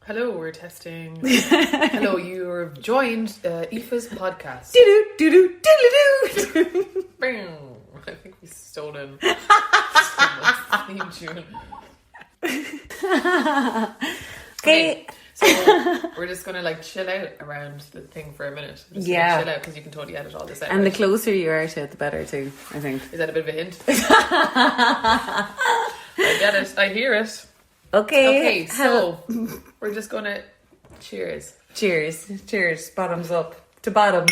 Hello, we're testing. Hello, you're joined Aoife's podcast. Bang. I think we stolen someone's theme tune. Okay. So we're just gonna chill out around the thing for a minute. Just chill out because you can totally edit all this out. And the closer you are to it, the better too, I think. Is that a bit of a hint? I get it. I hear it. Okay. So we're just gonna cheers. Cheers. Bottoms up to bottoms.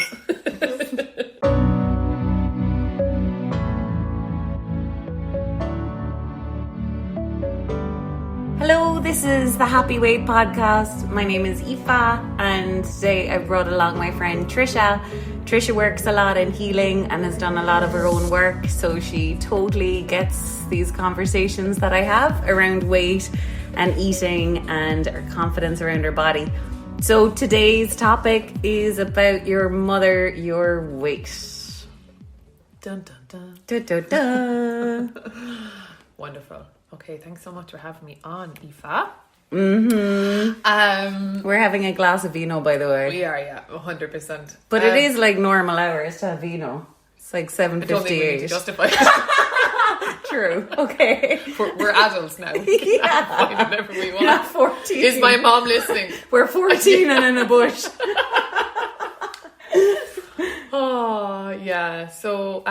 Hello, this is the Happy Weight podcast. My name is Aoife, and today I brought along my friend Trisha. Trisha works a lot in healing and has done a lot of her own work, so she totally gets these conversations that I have around weight and eating and her confidence around her body. So today's topic is about your mother, your weight. Dun dun dun. Dun, dun, dun. Wonderful. Okay, thanks so much for having me on, Aoife. We're having a glass of vino, by the way. We are, yeah, 100%. But it is like normal hours to have vino. It's like 7:58. I don't think we need to justify it. True. Okay. We're adults now. We can find whatever we want. Not 14. Is my mom listening? We're 14 and in a bush. Oh, yeah. So,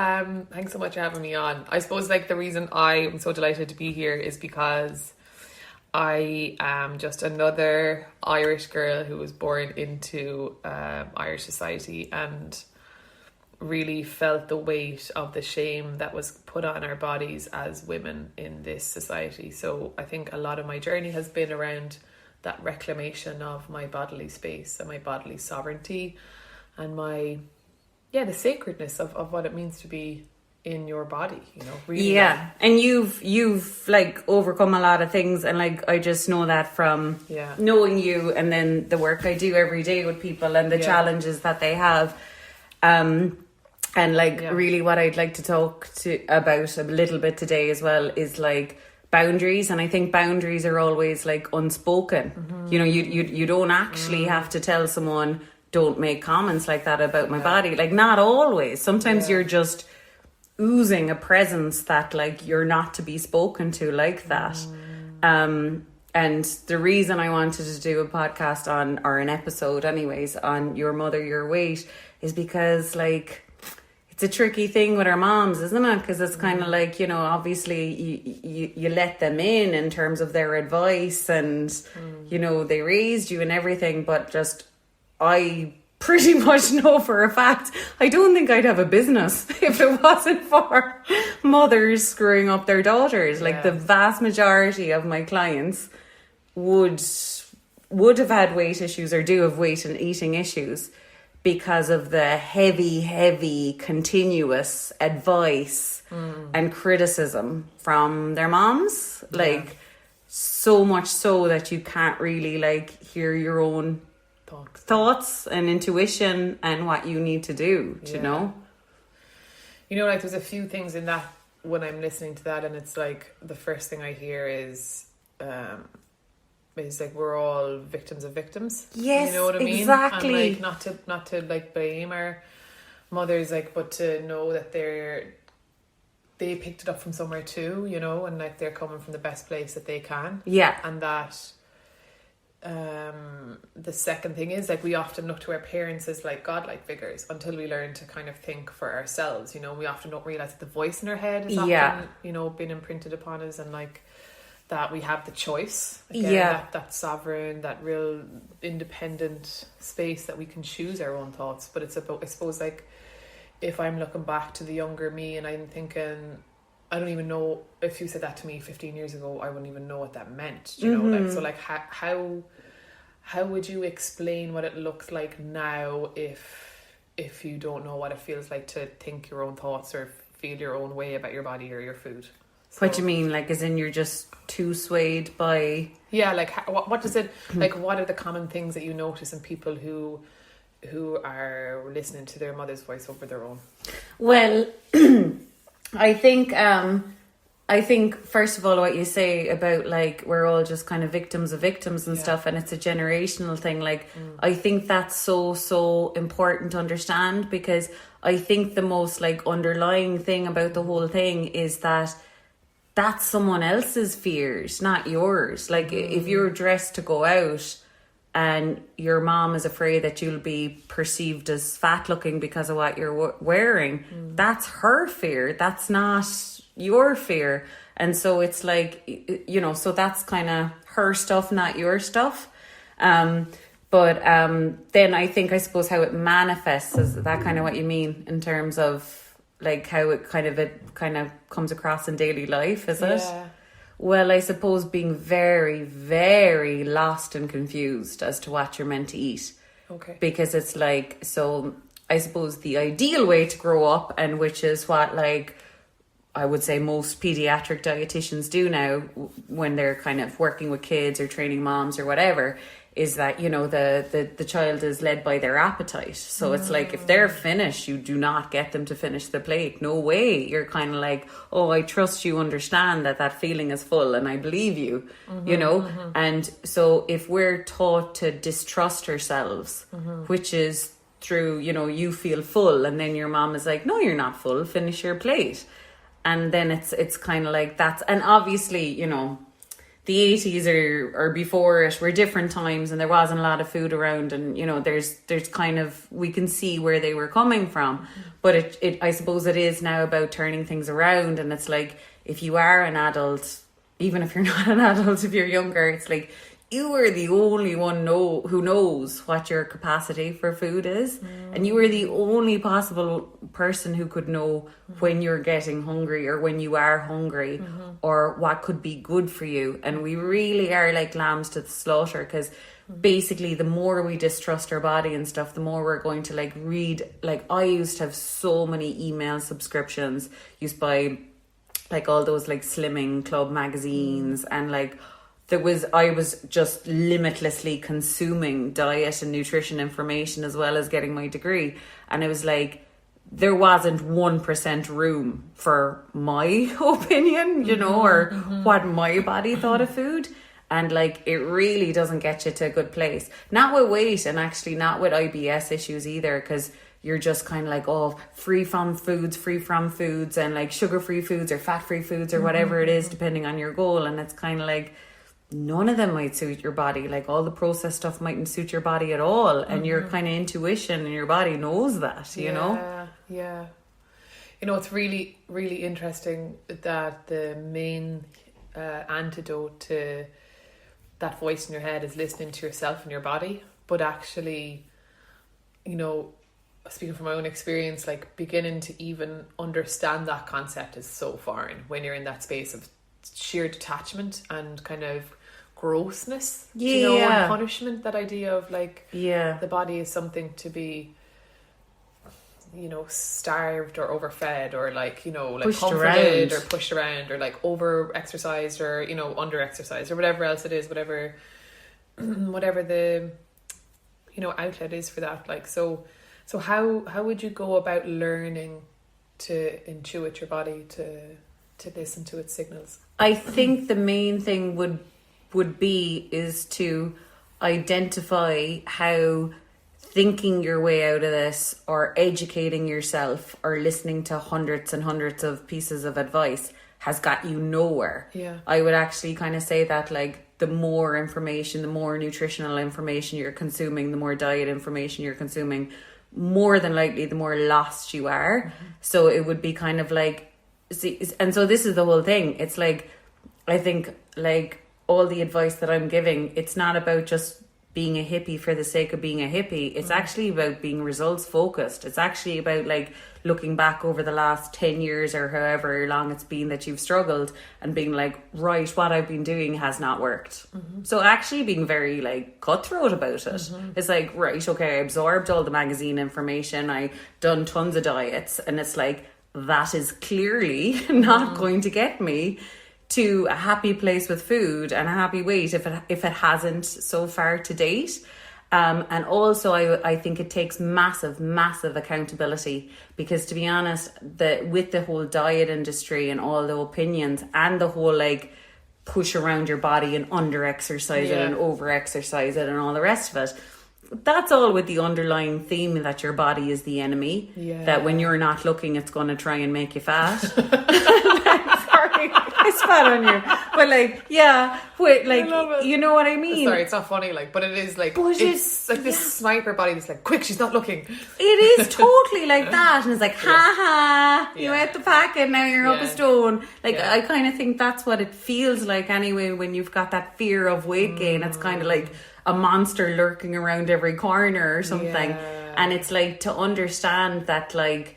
thanks so much for having me on. I suppose the reason I am so delighted to be here is because I am just another Irish girl who was born into Irish society and really felt the weight of the shame that was put on our bodies as women in this society. So I think a lot of my journey has been around that reclamation of my bodily space and my bodily sovereignty and the sacredness of what it means to be in your body, really. Yeah. And you've overcome a lot of things, and I just know that from knowing you and then the work I do every day with people and the challenges that they have. Really what I'd like to talk about a little bit today as well is boundaries. And I think boundaries are always unspoken. Mm-hmm. You don't actually have to tell someone, don't make comments like that about my body. Not always. Sometimes you're just oozing a presence that you're not to be spoken to like that. And the reason I wanted to do a podcast on, or an episode anyways, on your mother, your weight, is because it's a tricky thing with our moms, isn't it? Because it's kind of obviously you let them in terms of their advice and, they raised you and everything, but just I pretty much know for a fact I don't think I'd have a business if it wasn't for mothers screwing up their daughters. The vast majority of my clients would have had weight issues or do have weight and eating issues because of the heavy continuous advice and criticism from their moms. So much so that you can't really hear your own thoughts and intuition and what you need to do, you know? There's a few things in that when I'm listening to that, and it's the first thing I hear is we're all victims of victims. Yes, you know what I mean? Exactly. And not to blame our mothers, but to know that they picked it up from somewhere too, and they're coming from the best place that they can. Yeah. And that the second thing is we often look to our parents as godlike figures until we learn to kind of think for ourselves. We often don't realize that the voice in our head is often been imprinted upon us, and that we have the choice. Again, that sovereign, that real independent space that we can choose our own thoughts. But it's about, I suppose, if I'm looking back to the younger me and I'm thinking, I don't even know, if you said that to me 15 years ago, I wouldn't even know what that meant. How would you explain what it looks like now if you don't know what it feels like to think your own thoughts or feel your own way about your body or your food? What do you mean? As in you're just too swayed by... Yeah, what does it... what are the common things that you notice in people who are listening to their mother's voice over their own? Well, I think I think, first of all, what you say about like we're all just kind of victims of victims and stuff, and it's a generational thing. Like, I think that's so important to understand, because I think the most like underlying thing about the whole thing is that that's someone else's fears, not yours. Like, if you're dressed to go out and your mom is afraid that you'll be perceived as fat looking because of what you're wearing, that's her fear. That's not your fear. And so it's like, you know, so that's kind of her stuff, not your stuff. But then I suppose how it manifests, is that kind of what you mean in terms of like how it kind of comes across in daily life, is it? Well, I suppose being very, very lost and confused as to what you're meant to eat. Okay. Because it's like, so I suppose the ideal way to grow up, and which is what like I would say most pediatric dietitians do now when they're kind of working with kids or training moms or whatever, is that, you know, the child is led by their appetite. So it's like, if they're finished, you do not get them to finish the plate. No way. You're kind of like, oh, I trust you understand that feeling is full and I believe you, you know? And so if we're taught to distrust ourselves, which is through, you know, you feel full and then your mom is like, no, you're not full, finish your plate. And then it's kind of like that's, and obviously, you know, the 80s or before it were different times and there wasn't a lot of food around, and, you know, there's kind of, we can see where they were coming from. But it I suppose it is now about turning things around, and it's like, if you are an adult, even if you're not an adult, if you're younger, it's like, you are the only one who knows what your capacity for food is. And you are the only possible person who could know when you're getting hungry or when you are hungry or what could be good for you. And we really are like lambs to the slaughter, because basically the more we distrust our body and stuff, the more we're going to like read. Like, I used to have so many email subscriptions, used to buy like all those like Slimming Club magazines, and like I was just limitlessly consuming diet and nutrition information as well as getting my degree. And it was like, there wasn't 1% room for my opinion, you know, or what my body thought of food. And like, it really doesn't get you to a good place. Not with weight, and actually not with IBS issues either, because you're just kind of like, oh, free from foods, and like sugar-free foods or fat-free foods or whatever it is, depending on your goal. And it's kind of like, none of them might suit your body. Like, all the processed stuff mightn't suit your body at all. And your kind of intuition and your body knows that, you know? Yeah. You know, it's really, really interesting that the main antidote to that voice in your head is listening to yourself and your body. But actually, you know, speaking from my own experience, like beginning to even understand that concept is so foreign when you're in that space of sheer detachment and kind of grossness, you know, and punishment. That idea of like, the body is something to be, you know, starved or overfed, or like, you know, like pushed comforted around, or pushed around, or like over exercised, or, you know, under exercised, or whatever else it is, whatever the, you know, outlet is for that. Like, so how would you go about learning to intuit your body, to listen to its signals? I think the main thing would be is to identify how thinking your way out of this, or educating yourself, or listening to hundreds and hundreds of pieces of advice has got you nowhere. I would actually kind of say that, like, the more information, the more nutritional information you're consuming, the more diet information you're consuming, more than likely the more lost you are. So it would be kind of like, see, and so this is the whole thing. It's like, I think, like, all the advice that I'm giving, it's not about just being a hippie for the sake of being a hippie. It's actually about being results focused. It's actually about like looking back over the last 10 years or however long it's been that you've struggled, and being like, right, what I've been doing has not worked. So actually being very like cutthroat about it. It's like, right, okay, I absorbed all the magazine information, I done tons of diets, and it's like, that is clearly not going to get me to a happy place with food and a happy weight if it hasn't so far to date. And also, I think it takes massive, massive accountability, because to be honest, with the whole diet industry and all the opinions and the whole like push around your body and under exercise it and over exercise it and all the rest of it, that's all with the underlying theme that your body is the enemy. That when you're not looking, it's going to try and make you fat. Sorry, I spat on you. But like, you know what I mean? Sorry, it's not funny, like, but it is like, it's like this sniper body that's like, quick, she's not looking. It is totally like that. And it's like, you ate the packet, now you're up a stone. Like, I kind of think that's what it feels like anyway when you've got that fear of weight gain. It's kind of like a monster lurking around every corner or something. And it's like, to understand that, like,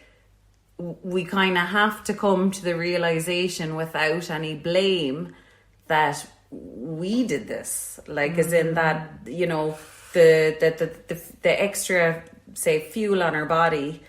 we kind of have to come to the realization without any blame that we did this, like, as in that, you know, the extra, say, fuel on our body,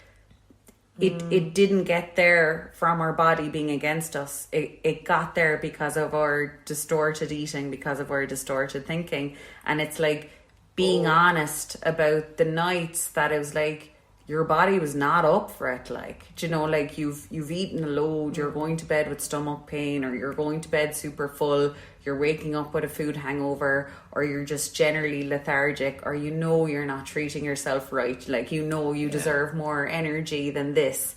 it didn't get there from our body being against us. It got there because of our distorted eating, because of our distorted thinking. And it's like being honest about the nights that it was like your body was not up for it. Like, do you know, like you've eaten a load, you're going to bed with stomach pain, or you're going to bed super full, you're waking up with a food hangover, or you're just generally lethargic, or you know you're not treating yourself right, like, you know you deserve more energy than this.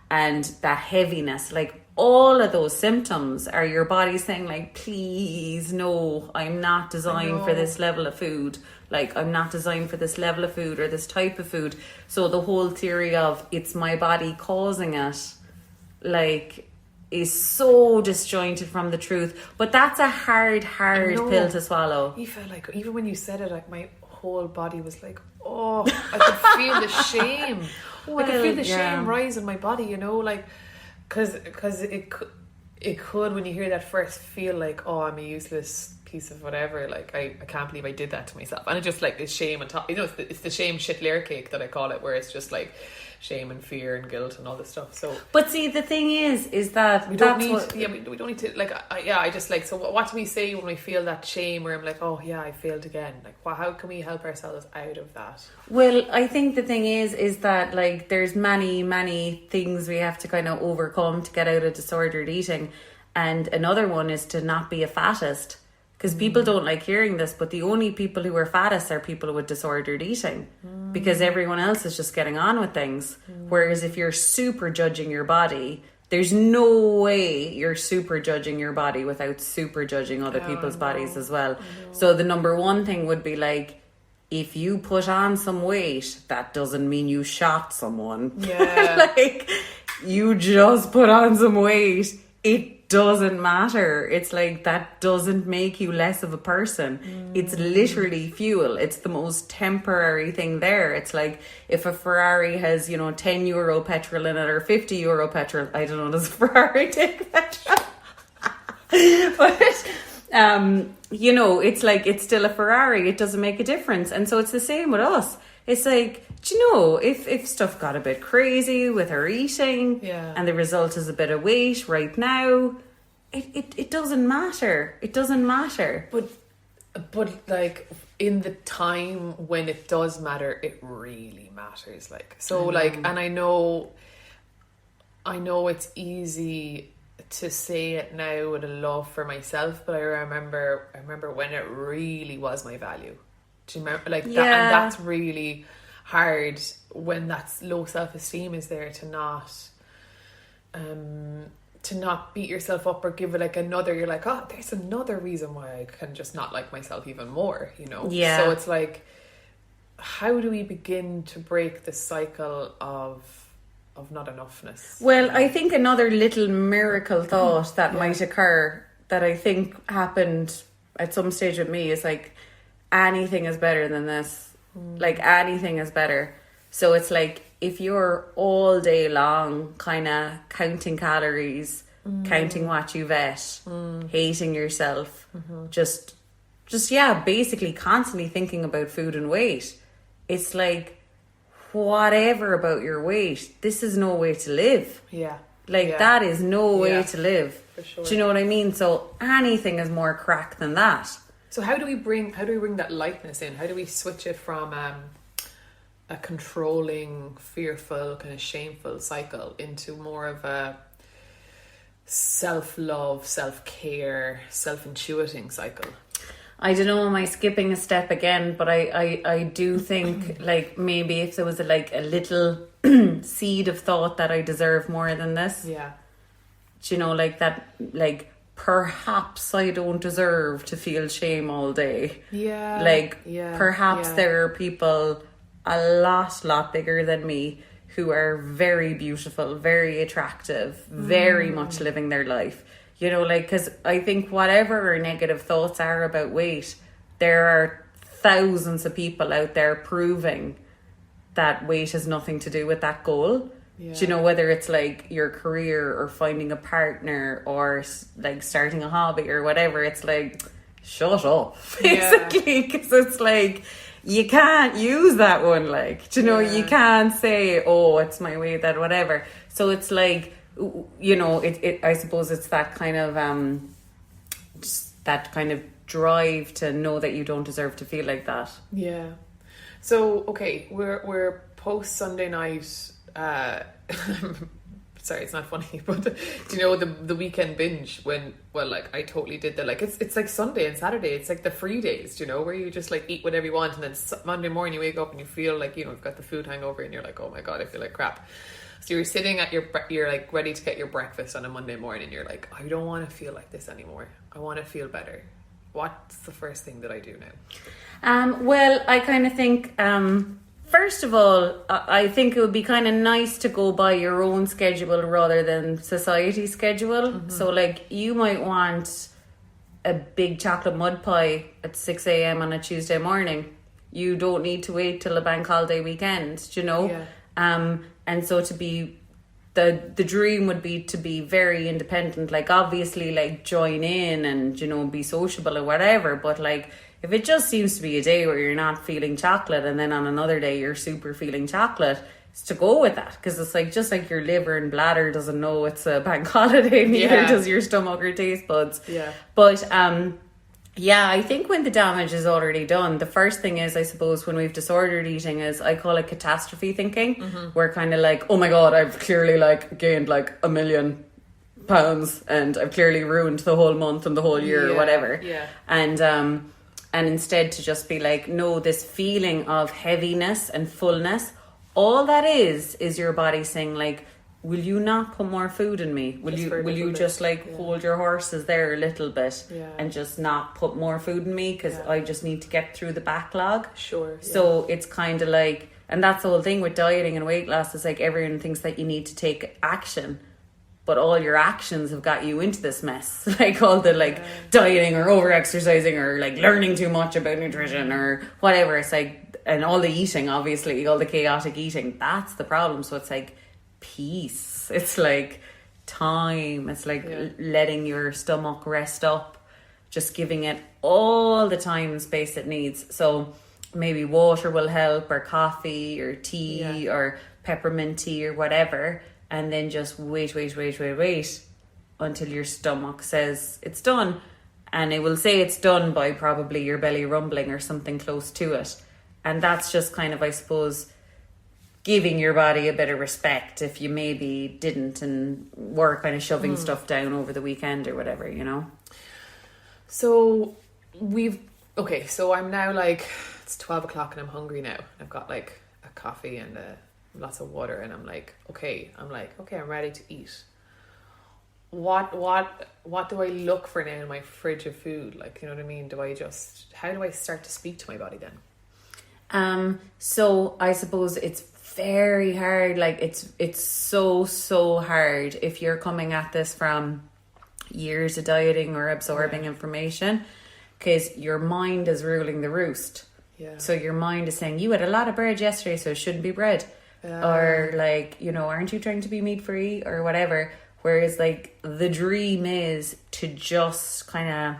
And that heaviness, like, all of those symptoms are your body saying, like, please, no, I'm not designed for this level of food. Like, I'm not designed for this level of food or this type of food. So the whole theory of it's my body causing it, like, is so disjointed from the truth. But that's a hard pill to swallow. You felt like, even when you said it, like, my whole body was like, oh, I could feel the shame. I could feel the shame rise in my body, you know, like, because it could, when you hear that first, feel like, oh, I'm a useless piece of whatever, like, I can't believe I did that to myself. And it just, like, is shame on top, you know, it's the shame shit layer cake that I call it, where it's just like shame and fear and guilt and all this stuff. So, but see, the thing is that we don't need to, like, I just, like, so what do we say when we feel that shame, where I'm like, oh yeah, I failed again? Like, how can we help ourselves out of that? Well, I think the thing is that, like, there's many things we have to kind of overcome to get out of disordered eating. And another one is to not be a fattest. Because people don't like hearing this, but the only people who are fattest are people with disordered eating. Because everyone else is just getting on with things. Whereas if you're super judging your body, there's no way you're super judging your body without super judging other people's bodies as well. So the number one thing would be, like, if you put on some weight, that doesn't mean you shot someone. Yeah. Like, you just put on some weight. It doesn't matter. It's like, that doesn't make you less of a person. It's literally fuel. It's the most temporary thing there. It's like, if a Ferrari has, you know, €10 petrol in it, or €50 petrol, I don't know, does a Ferrari take petrol? But you know, it's like, it's still a Ferrari. It doesn't make a difference. And so it's the same with us. It's like, do you know, if stuff got a bit crazy with our eating, and the result is a bit of weight right now, it doesn't matter. It doesn't matter. But like, in the time when it does matter, it really matters. Like, so, like, and I know it's easy to say it now with a love for myself, but I remember when it really was my value. Do you remember, like, that? And that's really hard when that low self-esteem is there, to not beat yourself up or give it, like, another, you're like, oh, there's another reason why I can just not like myself even more, you know? So it's like, how do we begin to break the cycle of not enoughness? Well, I think another little miracle thought that might occur, that I think happened at some stage with me, is like, anything is better than this. Like, anything is better. So it's like, if you're all day long kind of counting calories, counting what you've ate, hating yourself, just basically constantly thinking about food and weight, it's like, whatever about your weight, this is no way to live. That is no way to live. For sure. Do you know what I mean? So anything is more crack than that. So how do we bring that lightness in? How do we switch it from a controlling, fearful, kind of shameful cycle into more of a self-love, self-care, self-intuiting cycle? I don't know, am I skipping a step again? But I do think like maybe if there was a little seed of thought that I deserve more than this. Yeah. Do you know, like that, like perhaps I don't deserve to feel shame all day. Yeah. Like yeah. perhaps yeah. there are people a lot bigger than me who are very beautiful, very attractive, very much living their life. You know, like, because I think whatever our negative thoughts are about weight, there are thousands of people out there proving that weight has nothing to do with that goal. Yeah. Do you know, whether it's like your career or finding a partner or like starting a hobby or whatever, it's like, shut up, basically, because it's like, you can't use that one, like, do you know, you can't say, oh, it's my way, that whatever. So it's like, you know, it I suppose it's that kind of just that kind of drive to know that you don't deserve to feel like that. Yeah. So okay, we're post Sunday night. Sorry, it's not funny, but do you know the weekend binge when, well, like I totally did that. Like it's like Sunday and Saturday, it's like the free days, do you know, where you just like eat whatever you want, and then Monday morning you wake up and you feel like, you know, you've got the food hangover and you're like, oh my god, I feel like crap. So you're sitting at you're like ready to get your breakfast on a Monday morning, and you're like, I don't want to feel like this anymore. I want to feel better. What's the first thing that I do now? Well, I kind of think, first of all, I think it would be kind of nice to go by your own schedule rather than society's schedule. Mm-hmm. So, like, you might want a big chocolate mud pie at 6 a.m. on a Tuesday morning. You don't need to wait till a bank holiday weekend, you know? Yeah. And so to be, the dream would be to be very independent, like obviously like join in and, you know, be sociable or whatever, but like if it just seems to be a day where you're not feeling chocolate and then on another day you're super feeling chocolate, it's to go with that, because it's like just like your liver and bladder doesn't know it's a bank holiday, neither does your stomach or taste buds. But yeah, I think when the damage is already done, the first thing is, I suppose, when we've disordered eating is, I call it catastrophe thinking. Mm-hmm. We're kind of like, oh my god, I've clearly like gained like 1 million pounds and I've clearly ruined the whole month and the whole year or whatever. Yeah. And instead to just be like, no, this feeling of heaviness and fullness, all that is your body saying like, will you not put more food in me? Will you just like hold your horses there a little bit and just not put more food in me, because I just need to get through the backlog. Sure. So it's kind of like, and that's the whole thing with dieting and weight loss, is like everyone thinks that you need to take action, but all your actions have got you into this mess. Like all the like dieting or over exercising or like learning too much about nutrition or whatever. It's like, and all the eating, obviously, all the chaotic eating, that's the problem. So it's like peace, it's like time, it's like letting your stomach rest up, just giving it all the time and space it needs. So maybe water will help, or coffee or tea or peppermint tea or whatever, and then just wait until your stomach says it's done, and it will say it's done by probably your belly rumbling or something close to it. And that's just kind of, I suppose, giving your body a bit of respect if you maybe didn't and were kind of shoving stuff down over the weekend or whatever, you know? So so I'm now like, it's 12 o'clock and I'm hungry now. I've got like a coffee and lots of water, and I'm like, okay, I'm ready to eat. What do I look for now in my fridge of food? Like, you know what I mean? How do I start to speak to my body then? So I suppose it's very hard. Like it's so hard if you're coming at this from years of dieting or absorbing information, because your mind is ruling the roost. So your mind is saying, you had a lot of bread yesterday, so it shouldn't be bread. Or like, you know, aren't you trying to be meat free or whatever? Whereas like the dream is to just kind of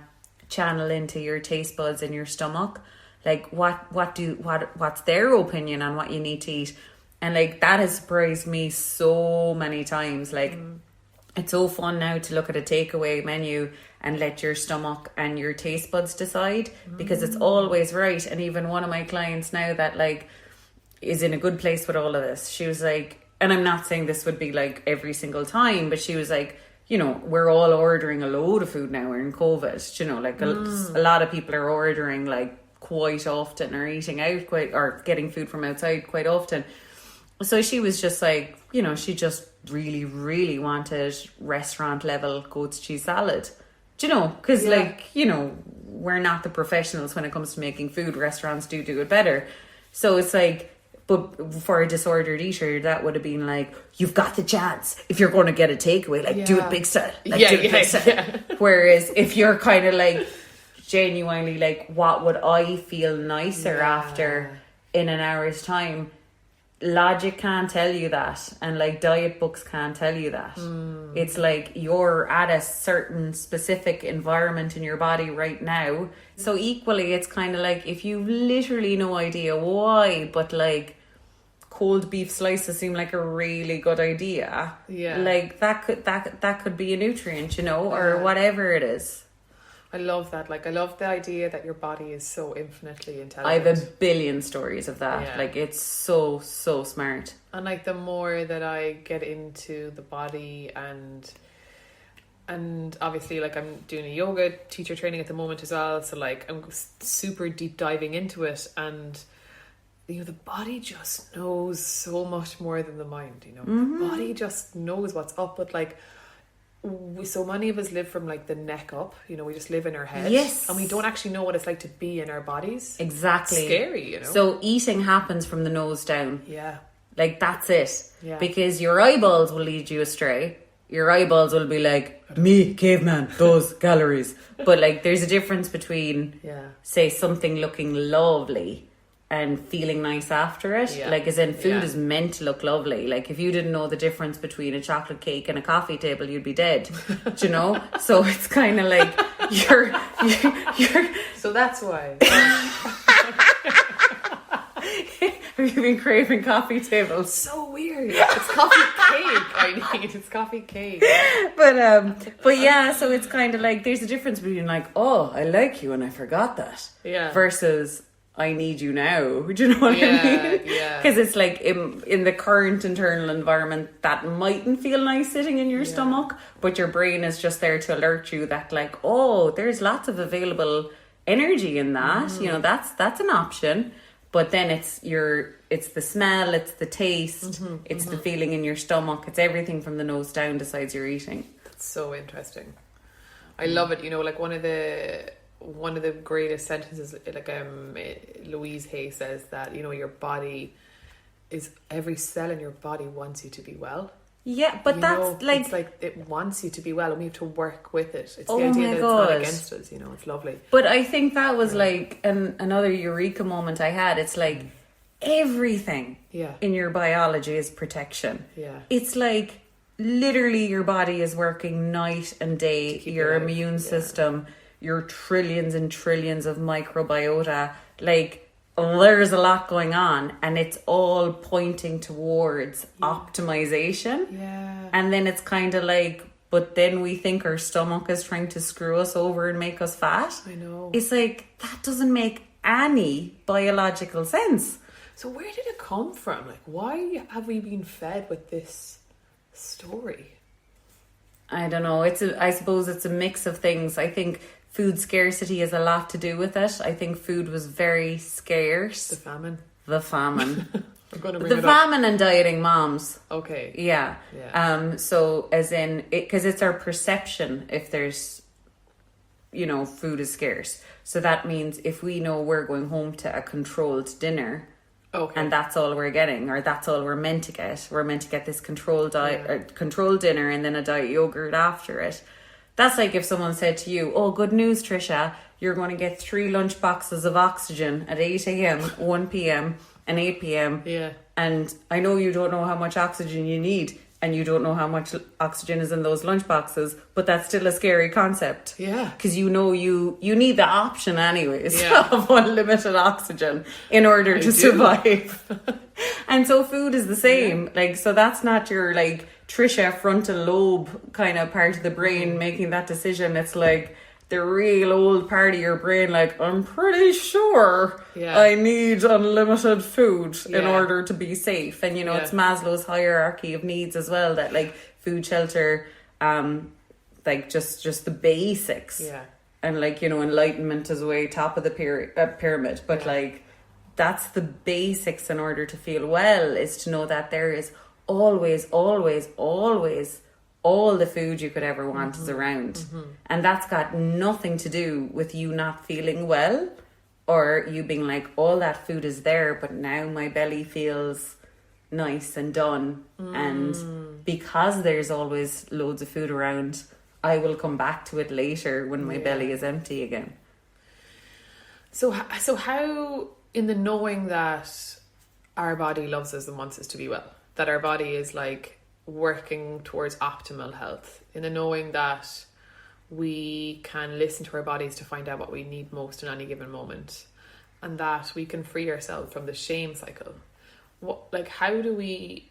channel into your taste buds in your stomach, like what's their opinion on what you need to eat. And like that has surprised me so many times. Like it's so fun now to look at a takeaway menu and let your stomach and your taste buds decide, because it's always right. And even one of my clients now that like is in a good place with all of this, she was like, and I'm not saying this would be like every single time, but she was like, you know, we're all ordering a load of food now. We're in COVID, you know, like a lot of people are ordering like quite often, or eating out or getting food from outside quite often. So she was just like, you know, she just really, really wanted restaurant level goat's cheese salad. Do you know? Because like, you know, we're not the professionals when it comes to making food. Restaurants do it better. So it's like, but for a disordered eater, that would have been like, you've got the chance. If you're going to get a takeaway, like do it big style. Like do it big style. Whereas if you're kind of like genuinely like, what would I feel nicer after in an hour's time? Logic can't tell you that, and like diet books can't tell you that. It's like you're at a certain specific environment in your body right now. So equally, it's kind of like if you've literally no idea why, but like cold beef slices seem like a really good idea. Yeah, like that could be a nutrient, you know, or whatever it is. I love that. Like, I love the idea that your body is so infinitely intelligent. I have a billion stories of that. Yeah. Like, it's so smart. And like, the more that I get into the body and obviously, like, I'm doing a yoga teacher training at the moment as well. So like, I'm super deep diving into it, and you know, the body just knows so much more than the mind. You know, the body just knows what's up. But like, so many of us live from like the neck up, you know, we just live in our head. Yes. And we don't actually know what it's like to be in our bodies. Exactly. It's scary, you know. So eating happens from the nose down. Yeah. Like, that's it. Yeah. Because your eyeballs will lead you astray. Your eyeballs will be like, me, caveman, those calories. But like, there's a difference between, say, something looking lovely and feeling nice after it. Like, as in, food is meant to look lovely. Like, if you didn't know the difference between a chocolate cake and a coffee table, you'd be dead. Do you know? So it's kind of like you're so that's why. Have you been craving coffee tables? So weird. It's coffee cake I need. It's coffee cake. But yeah, so it's kind of like there's a difference between like, oh, I like you and I forgot that. Yeah. Versus, I need you now. Do you know what I mean? Yeah. Because it's like in the current internal environment, that mightn't feel nice sitting in your stomach, but your brain is just there to alert you that like, oh, there's lots of available energy in that. You know, that's an option. But then it's the smell, it's the taste, it's the feeling in your stomach, it's everything from the nose down decides you're eating. That's so interesting. I love it. You know, like one of the greatest sentences, like Louise Hay says that, you know, your body is, every cell in your body wants you to be well. Yeah, but it's like it wants you to be well, and we have to work with it. It's the idea that it's not against us, you know. It's lovely. But I think that was like another eureka moment I had. It's like everything in your biology is protection. Yeah, it's like literally your body is working night and day. Your immune system, your trillions and trillions of microbiota, like. There's a lot going on, and it's all pointing towards optimization. Yeah. And then it's kind of like, but then we think our stomach is trying to screw us over and make us fat. I know. It's like, that doesn't make any biological sense. So where did it come from? Like, why have we been fed with this story? I don't know. I suppose it's a mix of things. I think food scarcity has a lot to do with it. I think food was very scarce. The famine. I'm going to bring the famine and dieting moms. Okay. Yeah. So as in, because it's our perception if there's, you know, food is scarce. So that means if we know we're going home to a controlled dinner, and that's all we're getting, or that's all we're meant to get. We're meant to get this controlled dinner and then a diet yogurt after it. That's like if someone said to you, oh, good news, Trisha, you're going to get 3 lunch boxes of oxygen at 8 a.m, 1 p.m, and 8 p.m. Yeah. And I know you don't know how much oxygen you need, and you don't know how much oxygen is in those lunch boxes, but that's still a scary concept. Yeah. Because you know you need the option anyways of unlimited oxygen in order to survive. And so food is the same. Like, so that's not your like Trisha frontal lobe kind of part of the brain making that decision. It's like the real old part of your brain, like, I'm pretty sure I need unlimited food in order to be safe. And, you know, it's Maslow's hierarchy of needs as well, that like food, shelter, like just the basics. Yeah. And like, you know, enlightenment is way top of the pyramid. But like, that's the basics in order to feel well, is to know that there is always, always, always all the food you could ever want is around. And that's got nothing to do with you not feeling well, or you being like, all that food is there, but now my belly feels nice and done. And because there's always loads of food around, I will come back to it later when my belly is empty again. So how, in the knowing that our body loves us and wants us to be well, that our body is like working towards optimal health, in the knowing that we can listen to our bodies to find out what we need most in any given moment, and that we can free ourselves from the shame cycle, how do we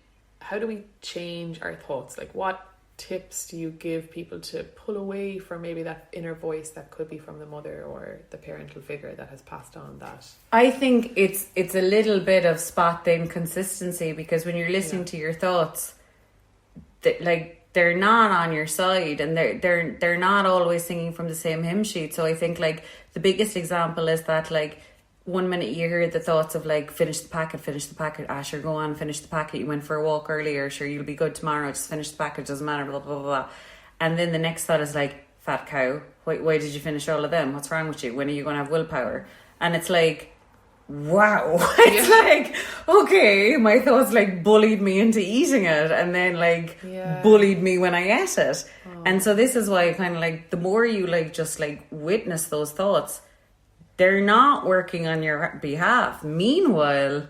change our thoughts? Like, what tips do you give people to pull away from maybe that inner voice that could be from the mother or the parental figure that has passed on that? I think it's a little bit of spot the inconsistency, because when you're listening to your thoughts, they're not on your side, and they're not always singing from the same hymn sheet. So I think like the biggest example is that like 1 minute you hear the thoughts of like, finish the packet, sure, go on, finish the packet, you went for a walk earlier, sure, you'll be good tomorrow, just finish the packet, doesn't matter, blah blah blah. And then the next thought is like, fat cow, why did you finish all of them, what's wrong with you, when are you going to have willpower? And it's like, wow. It's like, okay, my thoughts like bullied me into eating it, and then like bullied me when I ate it. And so this is why kind of like, the more you like just like witness those thoughts, they're not working on your behalf. Meanwhile,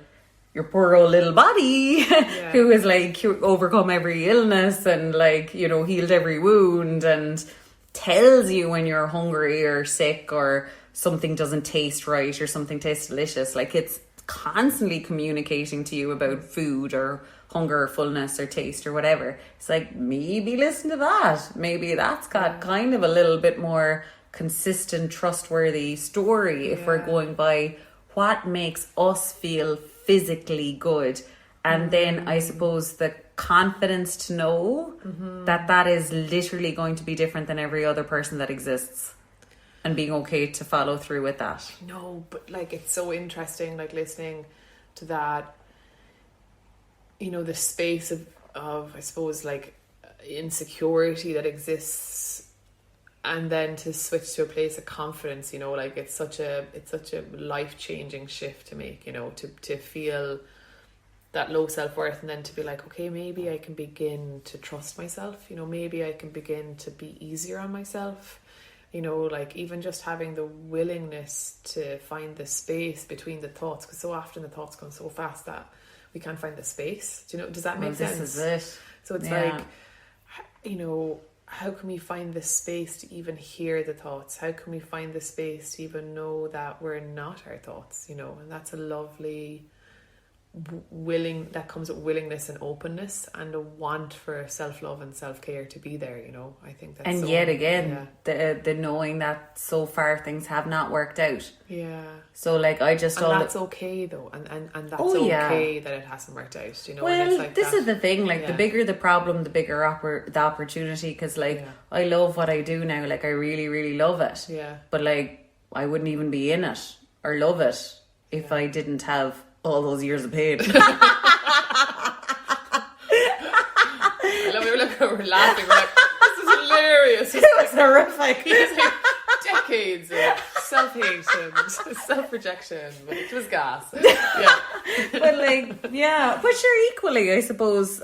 your poor old little body who has like overcome every illness and like, you know, healed every wound, and tells you when you're hungry or sick or something doesn't taste right or something tastes delicious. Like, it's constantly communicating to you about food or hunger or fullness or taste or whatever. It's like, maybe listen to that. Maybe that's got kind of a little bit more consistent, trustworthy story if we're going by what makes us feel physically good. And then I suppose the confidence to know that that is literally going to be different than every other person that exists, and being okay to follow through with that. No, but like, it's so interesting, like listening to that, you know, the space of I suppose like insecurity that exists, and then to switch to a place of confidence, you know, like it's such a life-changing shift to make, you know, to feel that low self-worth, and then to be like, okay, maybe I can begin to trust myself, you know, maybe I can begin to be easier on myself, you know, like even just having the willingness to find the space between the thoughts, because so often the thoughts come so fast that we can't find the space. Do you know, does that make sense? This is it. So it's like, you know, how can we find the space to even hear the thoughts? How can we find the space to even know that we're not our thoughts, you know? And that's a lovely that comes with willingness and openness, and a want for self-love and self-care to be there, you know. I think that's, and so, yet again the knowing that so far things have not worked out. So like, I just, and that's okay though, and that's okay that it hasn't worked out, you know. Well, and it's like this is the thing, like the bigger the problem, the bigger the opportunity, because like I love what I do now, like I really, really love it, but like I wouldn't even be in it or love it if I didn't have all those years of pain. I love it. Look, we're laughing. We're like, this is hilarious. It was horrific. It's like decades of self-hate and self-rejection, but it was gas. But like, but sure, equally, I suppose,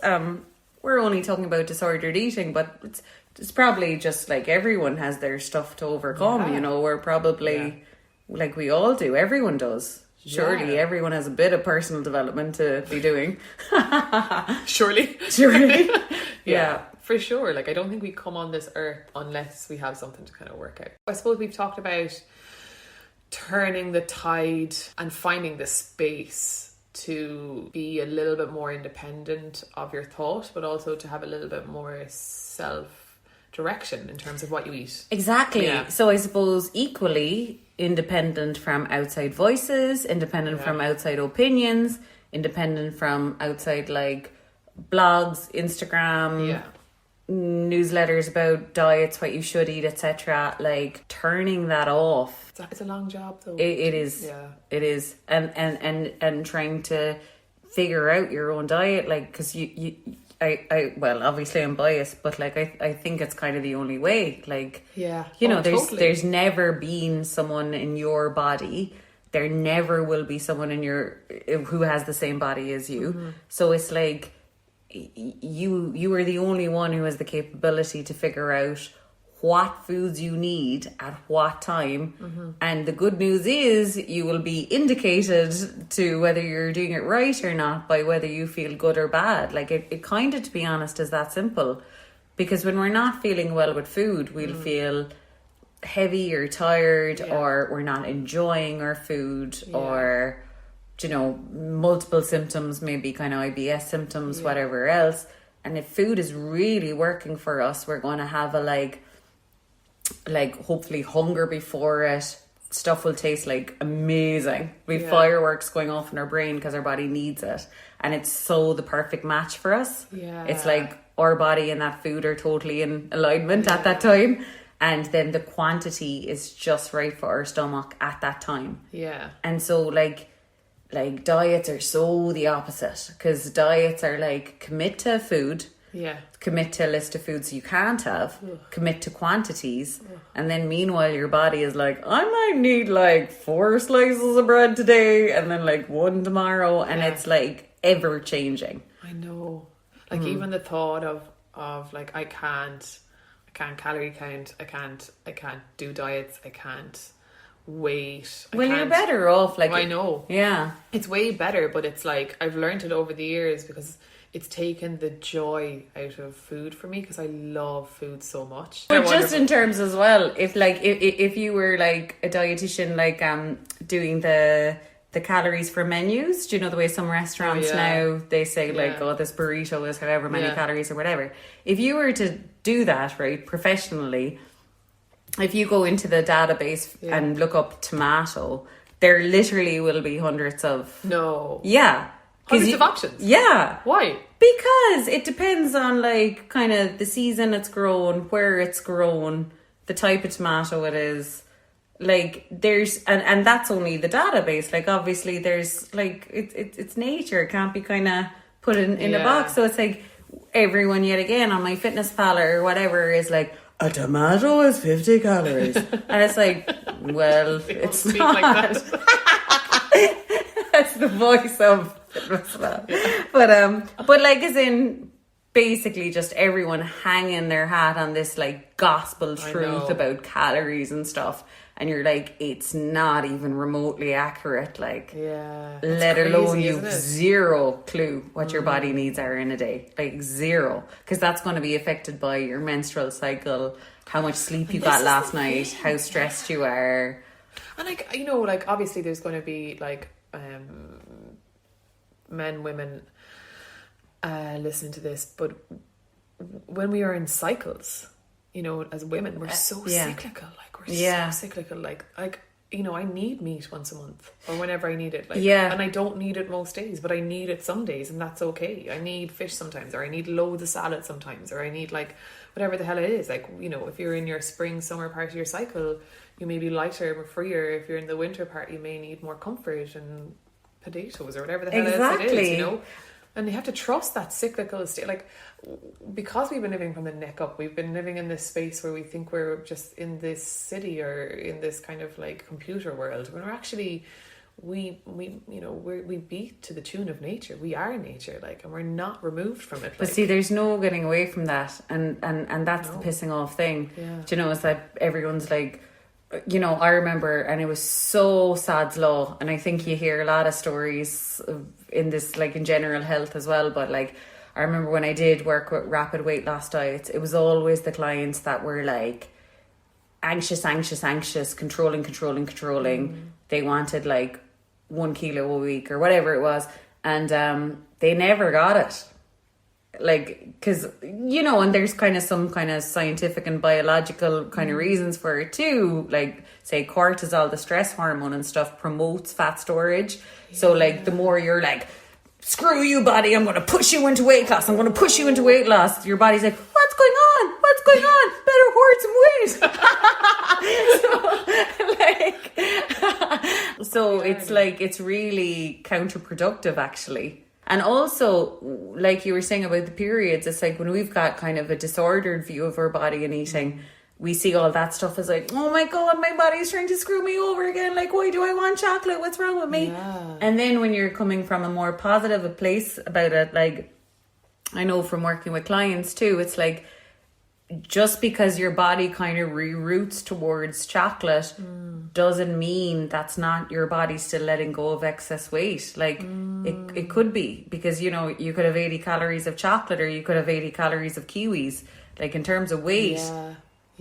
we're only talking about disordered eating, but it's probably just like everyone has their stuff to overcome, you know. We're probably, like we all do, everyone does. Surely everyone has a bit of personal development to be doing. Surely. Yeah, for sure. Like, I don't think we come on this earth unless we have something to kind of work out. I suppose we've talked about turning the tide and finding the space to be a little bit more independent of your thought, but also to have a little bit more self-direction in terms of what you eat. Exactly. Yeah. So I suppose equally independent from outside voices, independent from outside opinions, independent from outside like blogs, Instagram, newsletters about diets, what you should eat, etc. Like turning that off. It's a long job though. It is. Yeah. It is. And trying to figure out your own diet, like, because I well, obviously I'm biased, but like I think it's kind of the only way. Like, there's never been someone in your body. There never will be someone who has the same body as you. Mm-hmm. So it's like you are the only one who has the capability to figure out what foods you need at what time. Mm-hmm. And the good news is you will be indicated to whether you're doing it right or not by whether you feel good or bad. Like it kind of, to be honest, is that simple. Because when we're not feeling well with food, we'll feel heavy or tired, or we're not enjoying our food, or, multiple symptoms, maybe kind of IBS symptoms, whatever else. And if food is really working for us, we're going to have a like hopefully hunger before it. Stuff will taste like amazing. We have fireworks going off in our brain because our body needs it, and it's so the perfect match for us. It's like our body and that food are totally in alignment at that time, and then the quantity is just right for our stomach at that time. And so like diets are so the opposite, because diets are like commit to food, commit to a list of foods you can't have, commit to quantities, and then meanwhile your body is like, I might need like 4 slices of bread today and then like 1 tomorrow, and it's like ever changing. I know, like even the thought of like I can't calorie count, I can't do diets, I can't wait. You're better off. Like, I know. Yeah. It's way better, but it's like I've learned it over the years because it's taken the joy out of food for me, because I love food so much. But just in terms as well, if you were like a dietitian, like doing the calories for menus, do you know the way some restaurants now they say like, oh, this burrito is however many calories or whatever. If you were to do that right professionally, if you go into the database and look up tomato, there literally will be hundreds of hundreds of options. Why? Because it depends on like kind of the season it's grown, where it's grown, the type of tomato it is. Like there's and that's only the database. Like obviously there's like it's nature. It can't be kind of put in a box. So it's like everyone yet again on my fitness pal or whatever is like, a tomato is 50 calories. And it's like, well, it's not. Like that. That's the voice of fitness pal. But like as in basically just everyone hanging their hat on this like gospel truth about calories and stuff. And you're like, it's not even remotely accurate. Like, let alone you've zero clue what your body needs are in a day. Like zero. Because that's going to be affected by your menstrual cycle, how much sleep you got last night, how stressed you are. And like, like obviously there's going to be like men, women listening to this. But when we are in cycles, as women, we're so cyclical. Like, we're so cyclical. Like, I need meat once a month or whenever I need it. Like, and I don't need it most days, but I need it some days, and that's okay. I need fish sometimes, or I need loads of salad sometimes, or I need like whatever the hell it is. Like, if you're in your spring, summer part of your cycle, you may be lighter or freer. If you're in the winter part, you may need more comfort and potatoes or whatever the hell else it is, And you have to trust that cyclical state. Like, because we've been living from the neck up, we've been living in this space where we think we're just in this city or in this kind of like computer world, when we're actually, we beat to the tune of nature. We are nature, like, and we're not removed from it. But see, there's no getting away from that, and that's the pissing off thing. Do you know, it's that everyone's like, I remember, and it was so sad's law, and I think you hear a lot of stories in this, like in general health as well, but like I remember when I did work with rapid weight loss diets, it was always the clients that were like anxious, controlling. They wanted like 1 kilo a week or whatever it was, and they never got it. Like, because, you know, and there's kind of some kind of scientific and biological kind of reasons for it too. Like, say, cortisol, the stress hormone and stuff, promotes fat storage. So, like, the more you're like, screw you, body, I'm going to push you into weight loss. I'm going to push you into weight loss. Your body's like, what's going on? What's going on? Better hoard some weight. So it's like, it's really counterproductive, actually. And also, like you were saying about the periods, it's like when we've got kind of a disordered view of our body and eating, we see all that stuff as like, oh my God, my body's trying to screw me over again. Like, why do I want chocolate? What's wrong with me? Yeah. And then when you're coming from a more positive a place about it, like, I know from working with clients too, it's like, just because your body kind of reroutes towards chocolate doesn't mean that's not your body still letting go of excess weight. Like, it could be, because, you know, you could have 80 calories of chocolate or you could have 80 calories of kiwis. Like, in terms of weight,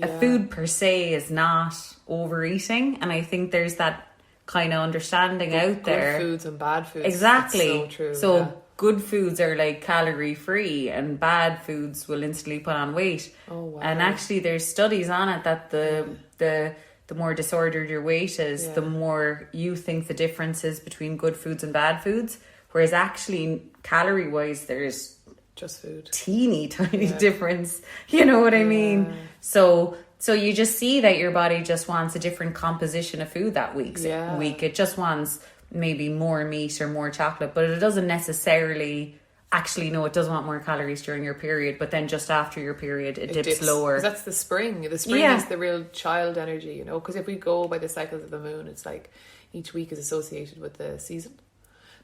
a food per se is not overeating. And I think there's that kind of understanding out there. Good foods and bad foods. Exactly. That's so true. So good foods are like calorie free and bad foods will instantly put on weight. Oh, wow. And actually there's studies on it that the more disordered your weight is, the more you think the difference is between good foods and bad foods. Whereas actually calorie wise there's just food. Teeny tiny difference. You know what I mean? So you just see that your body just wants a different composition of food that week. It just wants maybe more meat or more chocolate, but it doesn't necessarily actually, no, it does want more calories during your period, but then just after your period it dips lower. That's the spring is the real child energy, you know, because if we go by the cycles of the moon, it's like each week is associated with the season.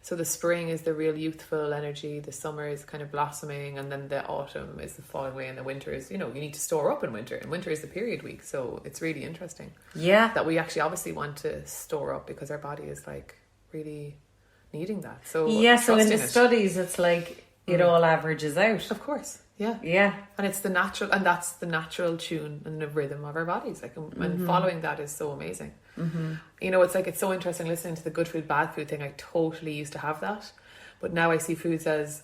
So the spring is the real youthful energy, the summer is kind of blossoming, and then the autumn is the falling away, and the winter is, you know, you need to store up in winter, and winter is the period week. So it's really interesting that we actually obviously want to store up because our body is like really needing that. So so in the studies it's like it all averages out, of course. And it's the natural, and that's the natural tune and the rhythm of our bodies, like, and following that is so amazing. You know, it's like, it's so interesting listening to the good food bad food thing. I totally used to have that, but now I see foods as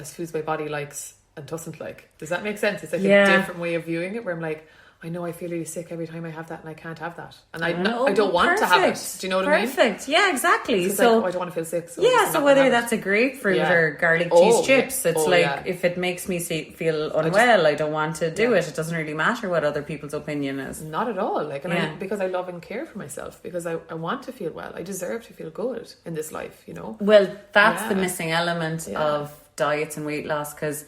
foods my body likes and doesn't like. Does that make sense? It's like a different way of viewing it, where I'm like, I know I feel really sick every time I have that, and I can't have that, and I don't want to have it. Do you know what I mean? Perfect. Yeah, exactly. So like, I don't want to feel sick. So whether that's a grapefruit or garlic cheese chips, it's if it makes me feel unwell, I don't want to do it. It doesn't really matter what other people's opinion is. Not at all. Like, and because I love and care for myself, because I want to feel well. I deserve to feel good in this life, you know. Well, that's the missing element of diets and weight loss, because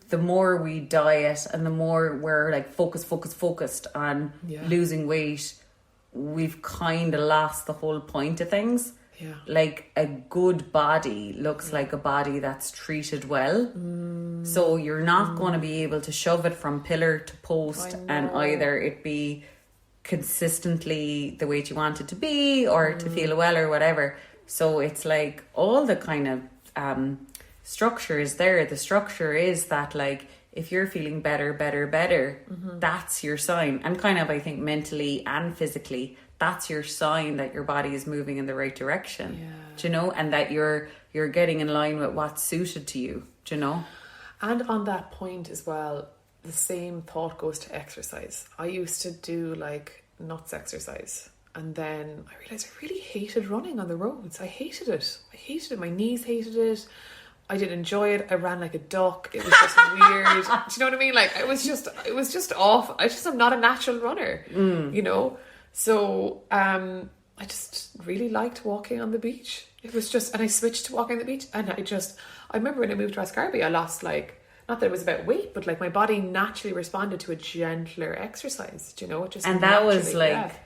the more we diet and the more we're like focused on losing weight, we've kind of lost the whole point of things. Like, a good body looks like a body that's treated well. So you're not going to be able to shove it from pillar to post and either it be consistently the weight you want it to be or to feel well or whatever. So it's like all the kind of structure is there. The structure is that, like, if you're feeling better, that's your sign. And kind of, I think, mentally and physically, that's your sign that your body is moving in the right direction. Do you know? And that you're getting in line with what's suited to you. Do you know? And on that point as well, the same thought goes to exercise. I used to do like nuts exercise, and then I realised I really hated running on the roads. I hated it. My knees hated it. I didn't enjoy it. I ran like a duck. It was just weird. Do you know what I mean? Like, it was just off. I'm not a natural runner, you know? So, I just really liked walking on the beach. It was just, and I switched to walking on the beach, and I remember when I moved to Ascarby, I lost, like, not that it was about weight, but like my body naturally responded to a gentler exercise, do you know? It just, and that was like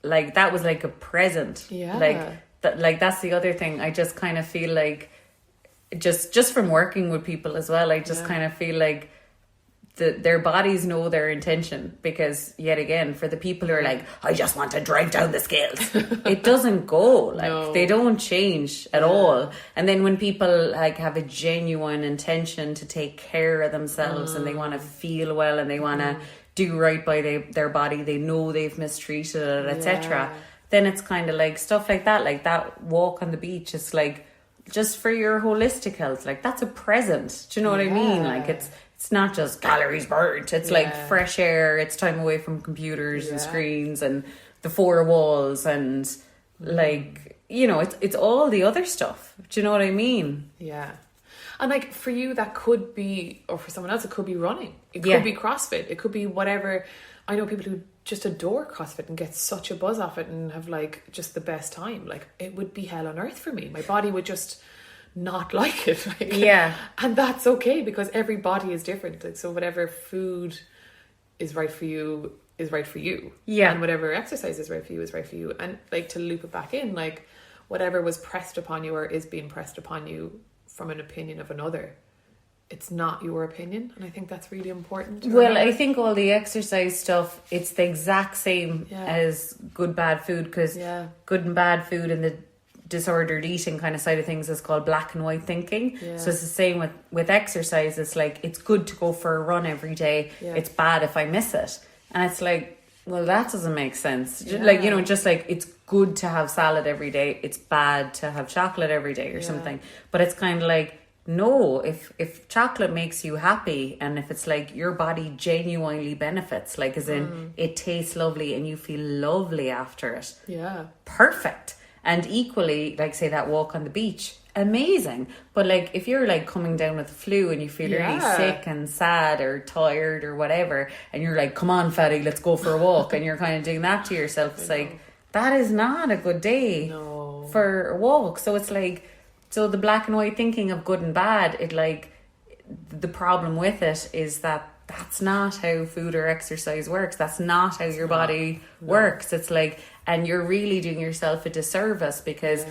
that was like a present. Like that's the other thing. I just kind of feel like, just from working with people as well, I just kind of feel like their bodies know their intention, because yet again, for the people who are like, I just want to drive down the scales, it doesn't go, like they don't change at all. And then when people like have a genuine intention to take care of themselves and they want to feel well and they want to do right by their body, they know they've mistreated it, etc., then it's kind of like stuff like that walk on the beach. It's like, just for your holistic health, like that's a present. Do you know what I mean? Like it's not just calories burnt. It's like fresh air. It's time away from computers and screens and the four walls and like, you know, it's all the other stuff. Do you know what I mean? Yeah. And like for you, that could be, or for someone else, it could be running. It could be CrossFit. It could be whatever. I know people who just adore CrossFit and get such a buzz off it and have like just the best time. Like it would be hell on earth for me. My body would just not like it. Like, and that's okay because every body is different. Like, so whatever food is right for you is right for you. Yeah. And whatever exercise is right for you is right for you. And like to loop it back in, like whatever was pressed upon you or is being pressed upon you from an opinion of another, it's not your opinion, and I think that's really important. Well, I think all the exercise stuff, it's the exact same as good bad food, because good and bad food and the disordered eating kind of side of things is called black and white thinking. So it's the same with exercise. It's like it's good to go for a run every day. It's bad if I miss it, and it's like, well, that doesn't make sense. Like, you know, just like it's good to have salad every day, it's bad to have chocolate every day or something. But it's kind of like, no, if chocolate makes you happy and if it's like your body genuinely benefits, like as in it tastes lovely and you feel lovely after it, perfect. And equally, like say that walk on the beach, amazing. But like if you're like coming down with the flu and you feel really sick and sad or tired or whatever, and you're like, come on fatty, let's go for a walk, and you're kind of doing that to yourself, it's like, that is not a good day for a walk. So it's like, so the black and white thinking of good and bad, it like, the problem with it is that that's not how food or exercise works. That's not how your body works. It's like, and you're really doing yourself a disservice because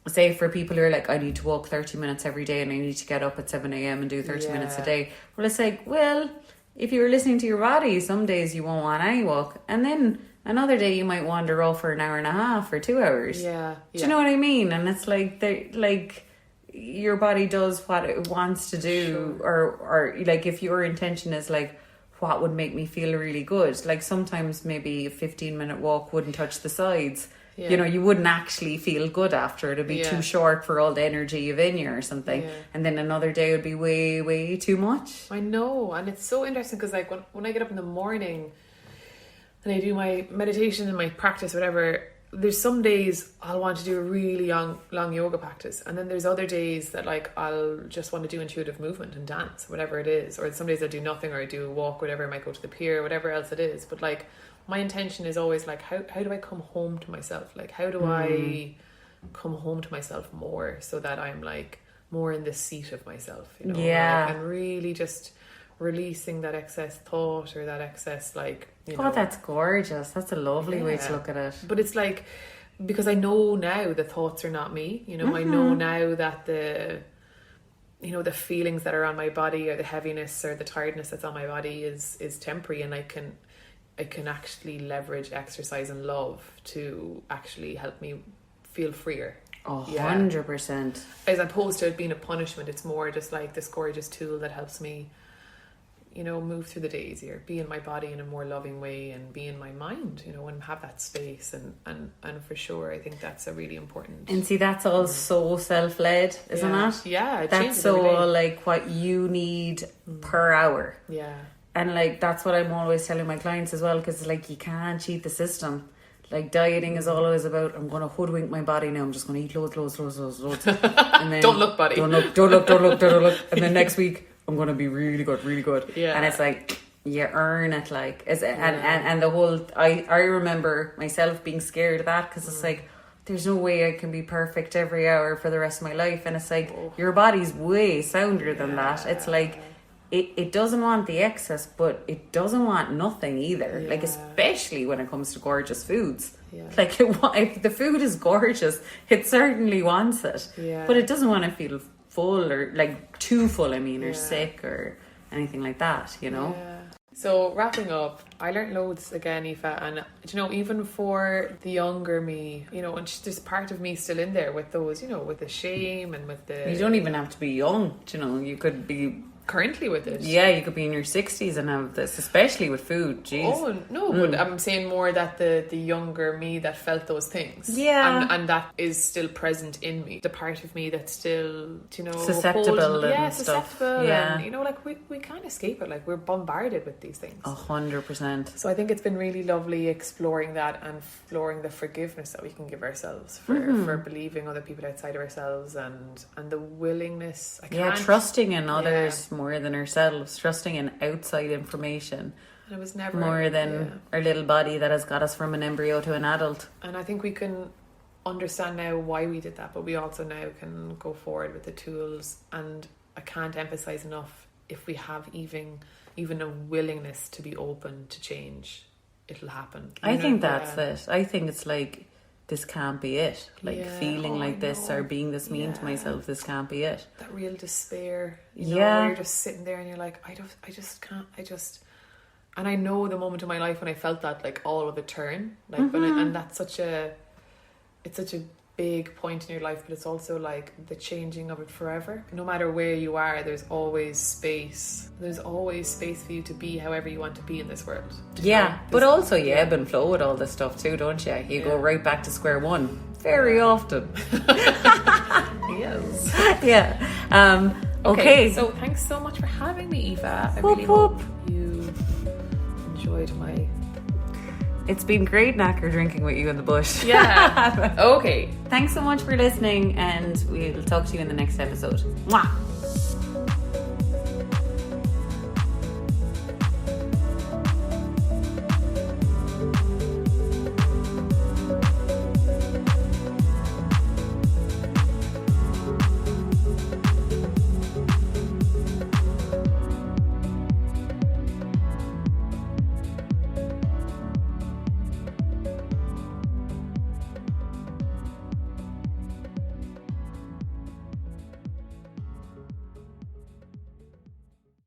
say for people who are like, I need to walk 30 minutes every day and I need to get up at 7 a.m. and do 30 minutes a day. Well, it's like, well, if you were listening to your body, some days you won't want any walk. And then another day you might wander off for an hour and a half or 2 hours. Do you know what I mean? And it's like, like your body does what it wants to do, or like if your intention is like, what would make me feel really good? Like sometimes maybe a 15-minute walk wouldn't touch the sides. You know, you wouldn't actually feel good after. It'd be too short for all the energy you've in you or something. And then another day would be way, way too much. I know. And it's so interesting because like when I get up in the morning and I do my meditation and my practice, whatever, there's some days I'll want to do a really long yoga practice, and then there's other days that like I'll just want to do intuitive movement and dance, whatever it is, or some days I do nothing, or I do a walk, whatever, I might go to the pier, whatever else it is. But like my intention is always like, how do I come home to myself? Like how do I come home to myself more so that I'm like more in the seat of myself, you know? And really just releasing that excess thought or that excess like, you know. Oh, that's gorgeous. That's a lovely way to look at it. But it's like, because I know now the thoughts are not me, you know. I know now that the feelings that are on my body or the heaviness or the tiredness that's on my body is temporary, and I can actually leverage exercise and love to actually help me feel freer. 100%. As opposed to it being a punishment, it's more just like this gorgeous tool that helps me, you know, move through the day easier, be in my body in a more loving way, and be in my mind, you know, and have that space. And for sure, I think that's a really important. And see, that's all so self-led, isn't it? Yeah, that's so like what you need per hour. Yeah. And like that's what I'm always telling my clients as well, because like you can't cheat the system. Like dieting is always about, I'm going to hoodwink my body now. I'm just going to eat loads. And then don't look, buddy. Don't look. And then next week, I'm going to be really good. Yeah. And it's like, you earn it, like, and the whole, I remember myself being scared of that, because it's like, there's no way I can be perfect every hour for the rest of my life. And it's like, your body's way sounder than that. It's like, it doesn't want the excess, but it doesn't want nothing either. Like, especially when it comes to gorgeous foods. Like, if the food is gorgeous, it certainly wants it. But it doesn't want to feel full, or like too full, or sick or anything like that, you know. So wrapping up, I learned loads again, Aoife, and you know, even for the younger me, you know, and there's part of me still in there with those, you know, with the shame and with the. You don't even have to be young, you know. You could be currently with it. Yeah, you could be in your 60s and have this, especially with food. Jeez. Oh no, but I'm saying more that the younger me that felt those things, Yeah. and that is still present in me. The part of me that's still, Susceptible and stuff. susceptible, Yeah. and like we can't escape it. Like we're bombarded with these things. 100%. So I think it's been really lovely exploring that and exploring the forgiveness that we can give ourselves for believing other people outside of ourselves, and the willingness. Trusting in others more than ourselves, trusting in outside information. And it was never more than our little body that has got us from an embryo to an adult. And I think we can understand now why we did that, but we also now can go forward with the tools. And I can't emphasize enough, if we have even a willingness to be open to change, it'll happen. I think that's it. I think it's like, this can't be it. Like feeling like this or being this mean to myself, this can't be it. That real despair, where you're just sitting there and you're like, I just can't. And I know the moment in my life when I felt that, like, all of a turn, like and that's such a big point in your life, but it's also like the changing of it forever. No matter where you are, there's always space. There's always space for you to be however you want to be in this world. But also you ebb and flow with all this stuff too, don't you? You go right back to square one very often. Yes. Yeah. Okay. So thanks so much for having me, Aoife. I really hope you enjoyed my... It's been great knacker drinking with you in the bush. Yeah. Okay. Thanks so much for listening, and we'll talk to you in the next episode. Mwah!